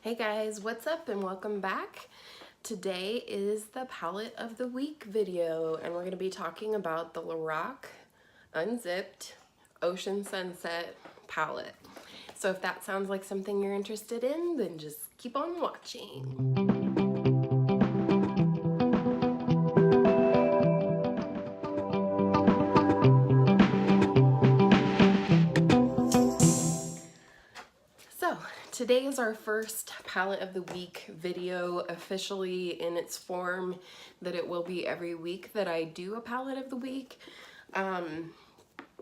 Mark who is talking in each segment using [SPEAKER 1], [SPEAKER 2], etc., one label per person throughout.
[SPEAKER 1] Hey guys, what's up and welcome back. Today is the palette of the week video and we're going to be talking about the Lorac Unzipped Ocean Sunset palette. So if that sounds like something you're interested in, then just keep on watching. So today is our first palette of the week video, officially in its form that it will be every week that I do a palette of the week. I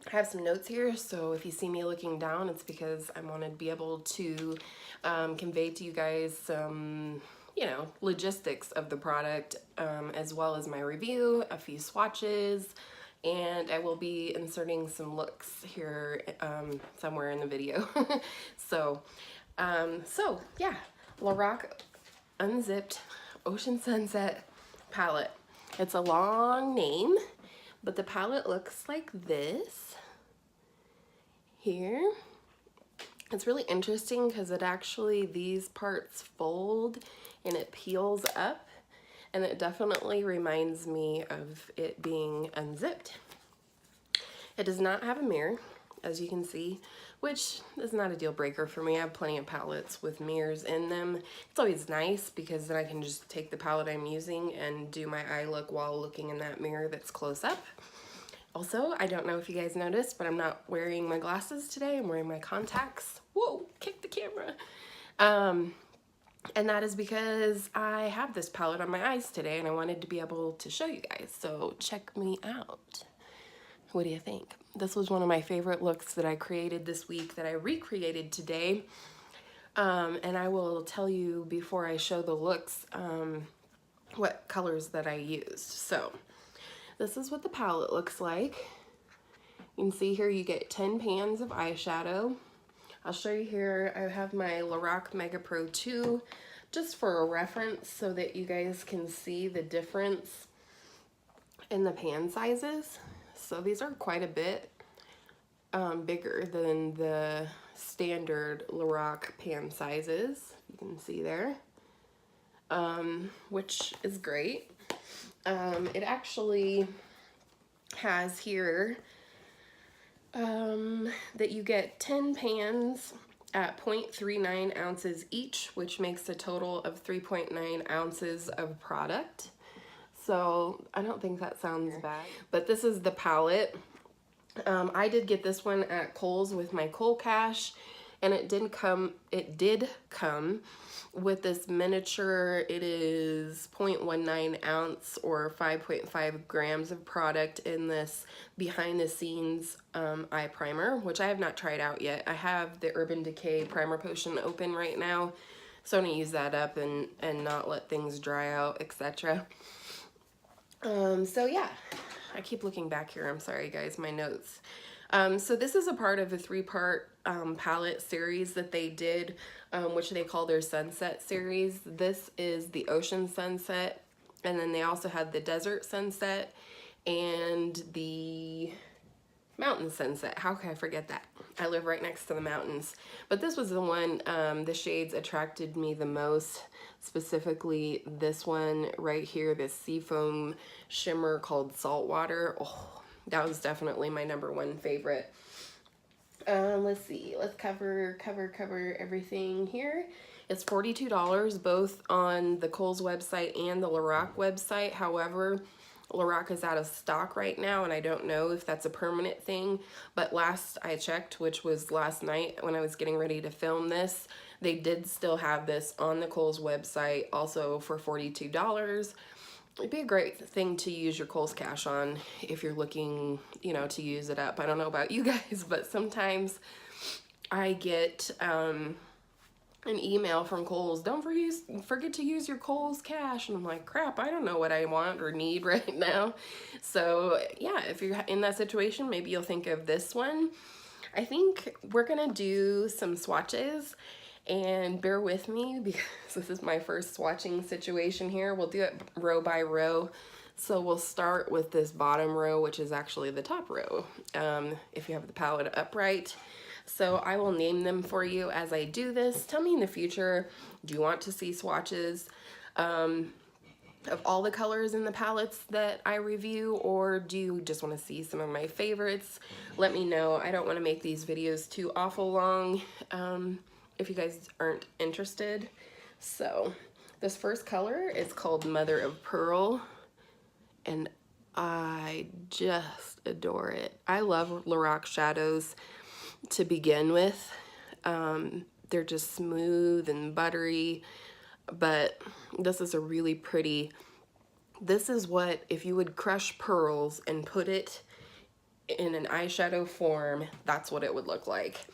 [SPEAKER 1] have some notes here, so if you see me looking down, it's because I want to be able to convey to you guys some, logistics of the product, as well as my review, a few swatches, and I will be inserting some looks here somewhere in the video. So yeah, Lorac Unzipped Ocean Sunset palette. It's a long name, but the palette looks like this here. It's really interesting because it actually, these parts fold and it peels up, and it definitely reminds me of it being unzipped. It does not have a mirror, as you can see, which is not a deal breaker for me. I have plenty of palettes with mirrors in them. It's always nice because then I can just take the palette I'm using and do my eye look while looking in that mirror that's close up. Also, I don't know if you guys noticed, but I'm not wearing my glasses today. I'm wearing my contacts. Whoa, kick the camera. And that is because I have this palette on my eyes today and I wanted to be able to show you guys. So check me out. What do you think? This was one of my favorite looks that I created this week that I recreated today. And I will tell you before I show the looks what colors that I used. So this is what the palette looks like. You can see here you get 10 pans of eyeshadow. I'll show you here, I have my Lorac Mega Pro 2 just for a reference so that you guys can see the difference in the pan sizes. So these are quite a bit bigger than the standard Lorac pan sizes. You can see there, which is great. It actually has here that you get 10 pans at 0.39 ounces each, which makes a total of 3.9 ounces of product. So I don't think that sounds bad, but this is the palette. I did get this one at Kohl's with my Kohl Cash, and it did come with this miniature. It is 0.19 ounce or 5.5 grams of product in this behind the scenes eye primer, which I have not tried out yet. I have the Urban Decay primer potion open right now, so I'm gonna use that up and not let things dry out, etc. So yeah, I keep looking back here. I'm sorry guys, my notes. So this is a part of a 3-part palette series that they did, which they call their Sunset series. This is the Ocean Sunset, and then they also had the Desert Sunset and the Mountain Sunset. How can I forget that? I live right next to the mountains. But this was the one, the shades attracted me the most, specifically this one right here, this seafoam shimmer called Saltwater. Oh, that was definitely my #1 favorite. Let's see, let's cover everything here. It's $42 both on the Kohl's website and the Lorac website. However, Lorac is out of stock right now, and I don't know if that's a permanent thing, but last I checked, which was last night when I was getting ready to film this, they did still have this on the Kohl's website also for $42. It'd be a great thing to use your Kohl's Cash on if you're looking, to use it up. I don't know about you guys, but sometimes I get an email from Kohl's, don't forget to use your Kohl's Cash, and I'm like, crap, I don't know what I want or need right now. So yeah, if you're in that situation, maybe you'll think of this one. I think we're gonna do some swatches, and bear with me because this is my first swatching situation here. We'll do it row by row. So we'll start with this bottom row, which is actually the top row, if you have the palette upright. So I will name them for you as I do this. Tell me in the future, do you want to see swatches of all the colors in the palettes that I review, or do you just want to see some of my favorites? Let me know. I don't want to make these videos too awful long if you guys aren't interested. So this first color is called Mother of Pearl, and I just adore it. I love Lorac shadows to begin with. They're just smooth and buttery, but this is a really pretty, this is what, if you would crush pearls and put it in an eyeshadow form, that's what it would look like.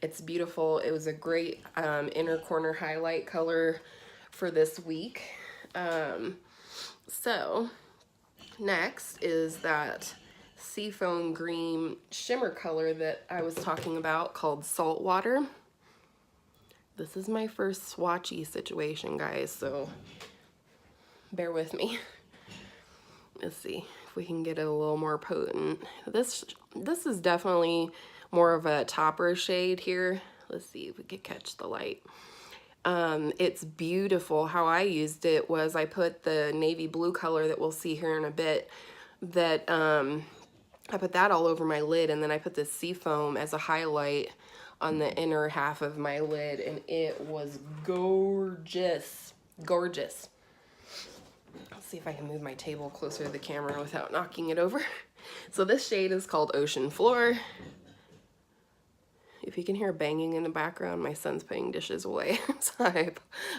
[SPEAKER 1] It's beautiful. It was a great inner corner highlight color for this week. So next is that seafoam green shimmer color that I was talking about called Saltwater. This is my first swatchy situation, guys, so bear with me. Let's see if we can get it a little more potent. This is definitely more of a topper shade here. Let's see if we could catch the light. It's beautiful. How I used it was I put the navy blue color that we'll see here in a bit, that I put that all over my lid, and then I put this seafoam as a highlight on the inner half of my lid, and it was gorgeous. Gorgeous. Let's see if I can move my table closer to the camera without knocking it over. So this shade is called Ocean Floor. If you can hear banging in the background, my son's putting dishes away. So I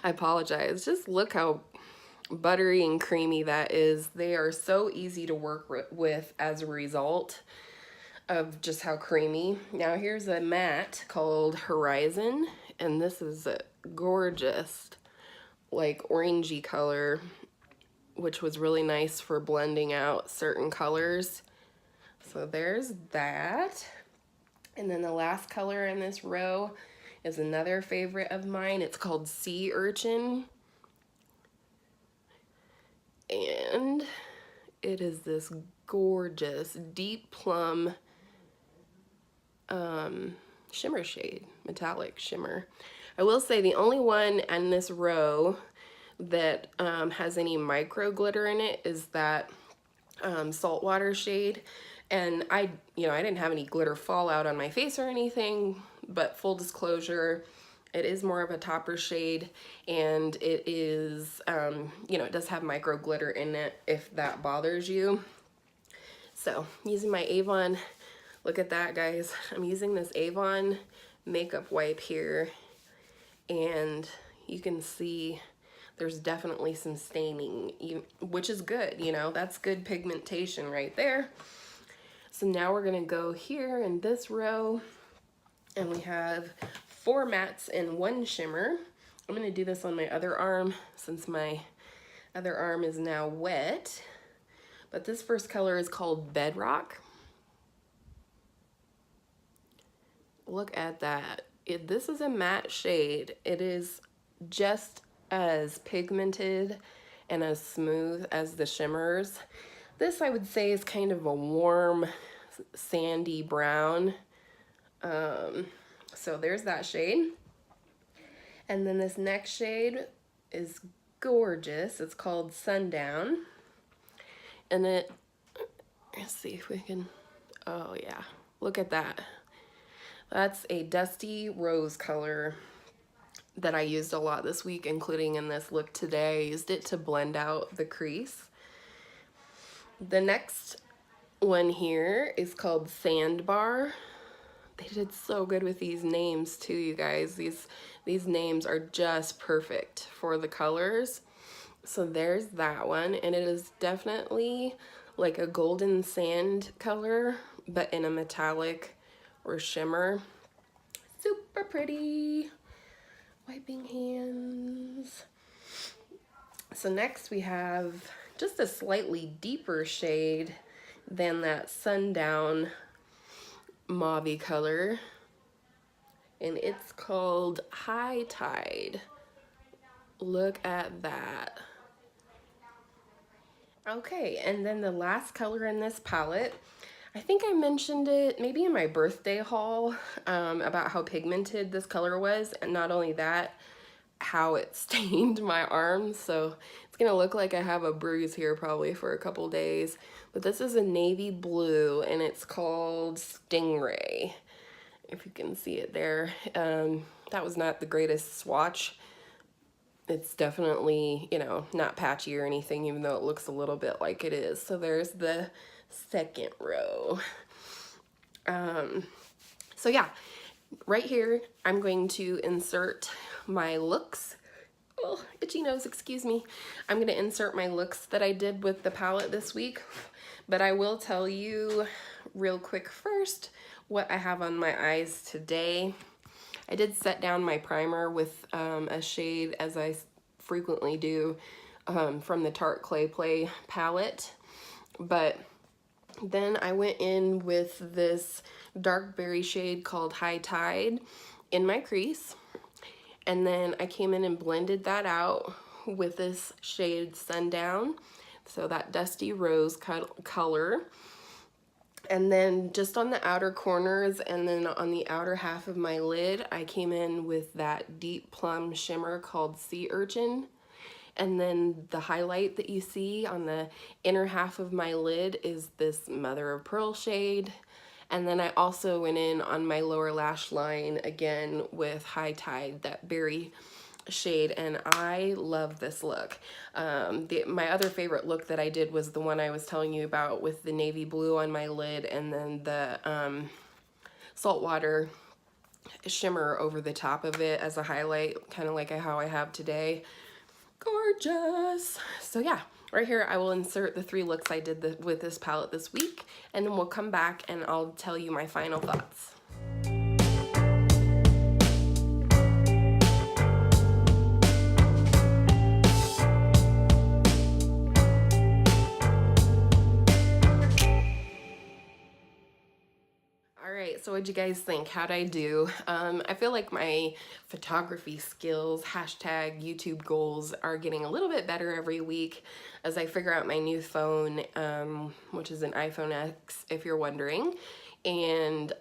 [SPEAKER 1] apologize. Just look how buttery and creamy that is. They are so easy to work with as a result of just how creamy. Now here's a matte called Horizon, and this is a gorgeous, like, orangey color, which was really nice for blending out certain colors. So there's that. And then the last color in this row is another favorite of mine. It's called Sea Urchin. And it is this gorgeous deep plum shimmer shade, metallic shimmer. I will say the only one in this row that has any micro glitter in it is that saltwater shade. And I didn't have any glitter fallout on my face or anything, but full disclosure, it is more of a topper shade, and it is, it does have micro glitter in it if that bothers you. So using my Avon, look at that, guys. I'm using this Avon makeup wipe here, and you can see there's definitely some staining, which is good, that's good pigmentation right there. So now we're gonna go here in this row, and we have 4 mattes and 1 shimmer. I'm gonna do this on my other arm since my other arm is now wet. But this first color is called Bedrock. Look at that. This is a matte shade. It is just as pigmented and as smooth as the shimmers. This, I would say, is kind of a warm, sandy brown. So there's that shade. And then this next shade is gorgeous. It's called Sundown. And let's see if we can, oh yeah, look at that. That's a dusty rose color that I used a lot this week, including in this look today. I used it to blend out the crease. The next one here is called Sandbar. They did so good with these names too, you guys. These names are just perfect for the colors. So there's that one, and it is definitely like a golden sand color, but in a metallic or shimmer. Super pretty. Wiping hands. So next we have just a slightly deeper shade than that Sundown mauve color, and it's called High Tide. Look at that. Okay, and then the last color in this palette, I think I mentioned it maybe in my birthday haul about how pigmented this color was, and not only that, how it stained my arms. So it's gonna look like I have a bruise here probably for a couple days. But this is a navy blue and it's called Stingray, if you can see it there. That was not the greatest swatch. It's definitely, you know, not patchy or anything, even though it looks a little bit like it is. So there's the second row. So yeah, right here, I'm going to insert my looks. Oh, itchy nose, excuse me. I'm gonna insert my looks that I did with the palette this week, but I will tell you real quick first what I have on my eyes today. I did set down my primer with a shade, as I frequently do, from the Tarte Clay Play palette, but then I went in with this dark berry shade called High Tide in my crease, and then I came in and blended that out with this shade Sundown, so that dusty rose color. And then just on the outer corners and then on the outer half of my lid, I came in with that deep plum shimmer called Sea Urchin. And then the highlight that you see on the inner half of my lid is this Mother of Pearl shade. And then I also went in on my lower lash line again with High Tide, that berry shade, and I love this look. My other favorite look that I did was the one I was telling you about with the navy blue on my lid and then the saltwater shimmer over the top of it as a highlight, kind of like how I have today. Gorgeous. So yeah, right here I will insert the 3 looks I did with this palette this week, and then we'll come back and I'll tell you my final thoughts. So what'd you guys think? How'd I do? I feel like my photography skills, hashtag YouTube goals, are getting a little bit better every week as I figure out my new phone, which is an iPhone X, if you're wondering. And,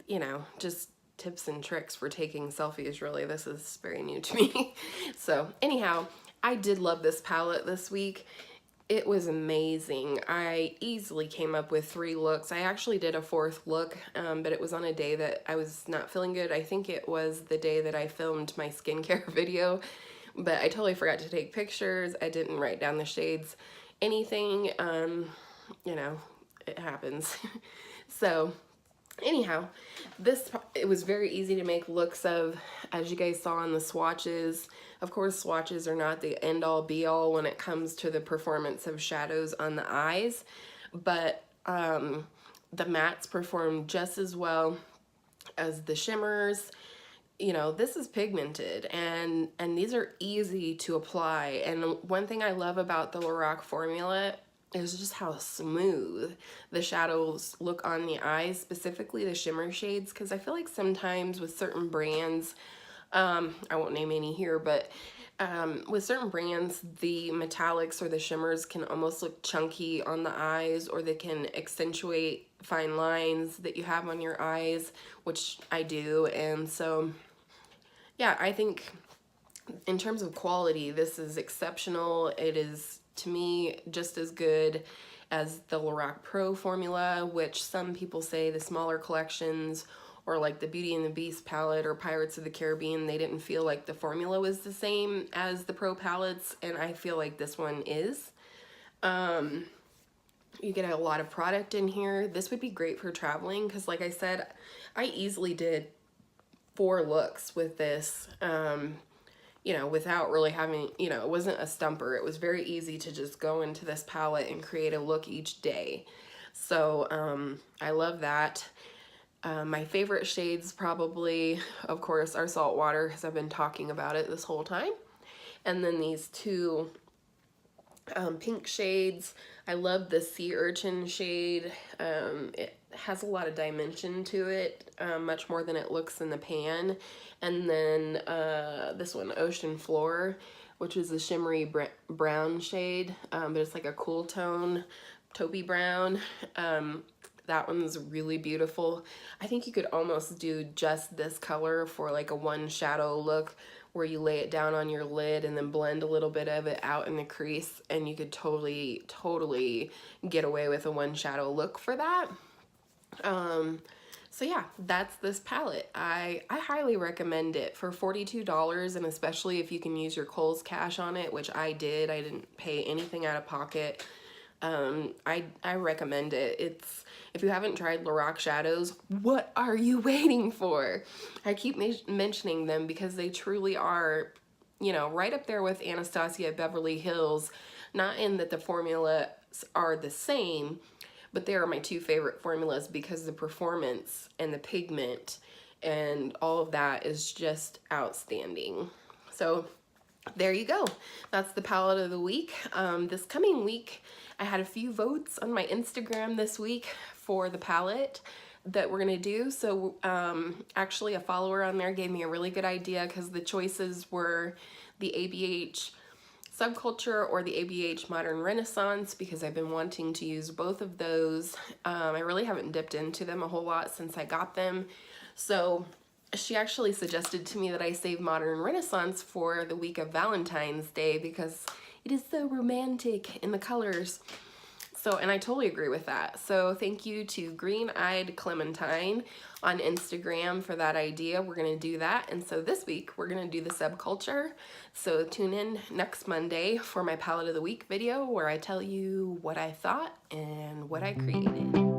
[SPEAKER 1] you know, just tips and tricks for taking selfies, really. This is very new to me. So anyhow, I did love this palette this week. It was amazing. I easily came up with 3 looks. I actually did a 4th look, but it was on a day that I was not feeling good. I think it was the day that I filmed my skincare video, but I totally forgot to take pictures. I didn't write down the shades, anything. You know, it happens. So anyhow, it was very easy to make looks of, as you guys saw in the swatches. Of course, swatches are not the end-all be-all when it comes to the performance of shadows on the eyes, but the mattes perform just as well as the shimmers. You know, this is pigmented, and these are easy to apply. And one thing I love about the Lorac formula is just how smooth the shadows look on the eyes, specifically the shimmer shades, because I feel like sometimes with certain brands, I won't name any here, but with certain brands, the metallics or the shimmers can almost look chunky on the eyes, or they can accentuate fine lines that you have on your eyes, which I do. And so, yeah, I think in terms of quality, this is exceptional. It is, to me, just as good as the Lorac Pro formula, which some people say the smaller collections or like the Beauty and the Beast palette or Pirates of the Caribbean, they didn't feel like the formula was the same as the Pro palettes, and I feel like this one is. You get a lot of product in here. This would be great for traveling because, like I said, I easily did 4 looks with this, you know, without really having, you know, it wasn't a stumper. It was very easy to just go into this palette and create a look each day. So I love that. My favorite shades probably, of course, are Saltwater, because I've been talking about it this whole time. And then these 2 pink shades. I love the Sea Urchin shade. It has a lot of dimension to it, much more than it looks in the pan. And then this one, Ocean Floor, which is a shimmery brown shade, but it's like a cool tone. taupey brown. That one's really beautiful. I think you could almost do just this color for like a one shadow look, where you lay it down on your lid and then blend a little bit of it out in the crease, and you could totally get away with a one shadow look for that. So yeah, that's this palette. I highly recommend it for $42, and especially if you can use your Kohl's cash on it, which I did. I didn't pay anything out of pocket. I recommend it. It's, if you haven't tried Lorac shadows, what are you waiting for? I keep mentioning them because they truly are, you know, right up there with Anastasia Beverly Hills. Not in that the formulas are the same, but they are my two favorite formulas because the performance and the pigment and all of that is just outstanding. So there you go. That's the palette of the week. This coming week, I had a few votes on my Instagram this week for the palette that we're gonna do. So actually a follower on there gave me a really good idea, because the choices were the ABH Subculture or the ABH Modern Renaissance, because I've been wanting to use both of those. I really haven't dipped into them a whole lot since I got them. So she actually suggested to me that I save Modern Renaissance for the week of Valentine's Day because it is so romantic in the colors. So, and I totally agree with that. So thank you to Green Eyed Clementine on Instagram for that idea. We're gonna do that. And so this week we're gonna do the Subculture. So tune in next Monday for my Palette of the Week video, where I tell you what I thought and what I created.